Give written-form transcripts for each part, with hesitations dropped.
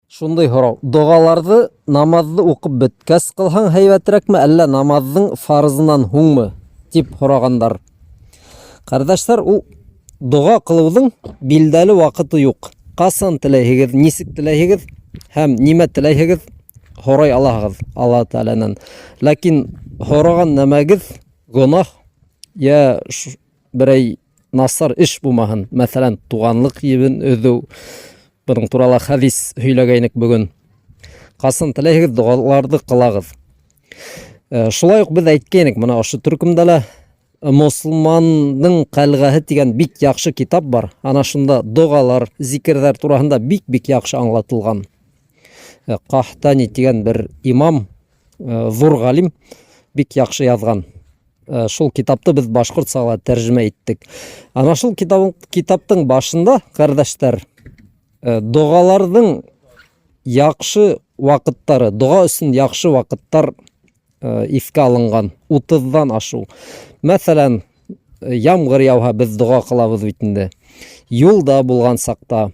Шундай һорау. Догаларды намазды укып беткәс кылһаң һәйбәтрәкме, әллә намазның фарызынан һуңмы? Дип һорагандар. Кардәшләр, ул дога кылуның билдәле вакыты юк. Касан теләйһегез, нисек теләйһегез һәм нимә теләйһегез һорай алаһығыз Алла Тәаләнән. Ләкин һораган нәмәгез гөнаһ я берәй насар эш булмаһын. Мәсәлән, туганлык ебен өҙү. Буның турала хәдис һөйләгәйнек бүген. Касан теләйһегез догаларды кылагыз. Шулай ук без әйткәйнек, менә ошо төркемдә лә Мөселманның калгаһы дигән бик яхшы китап бар. Ана шунда догалар, зикрләр турасында бик яхшы аңлатылган. Кахтани дигән бер имам, зур галим, бик яхшы язган. Шул китапты без башкортчага тәрҗемә иттек. Ана шул китаптың башында, кардәшләр, догалардың яхшы вакыттары, дога өчен яхшы вакыттар ифкә алынган. 30-дан ашу. Мәсәлән, ямгыр яуһа, без дога кылабыз бит инде. Юлда булган сакта.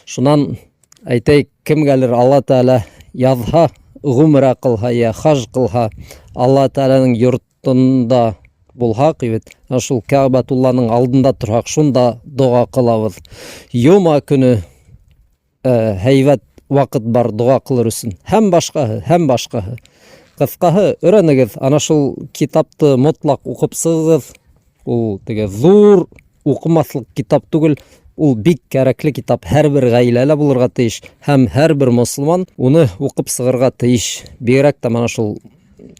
Шуннан әйтәйек, кемгәлер Алла Тәалә язһа, гомрә кылһа, я хаж кылһа, Алла Тәаләнең йортында булһак бит, шул Кәгъбәтулланың алдында торһак, шунда дога кылабыз. Йома көне һәйбәт вакыт бар дога кылыр өчен. Һәм башкаһы. Кыскаһы, өйрәнегез, ана шул китапты мотлак укып сыгыгыз. Ул теге зур укымаслык китап түгел, ул бик кәрәкле китап, һәрбер гаиләлә булырга тиеш, һәм һәрбер мөселман уны укып сыгырга тиеш. Бигрәк тә менә шул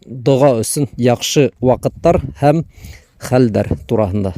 дога өчен яхшы вакыттар һәм хәлдәр турасында.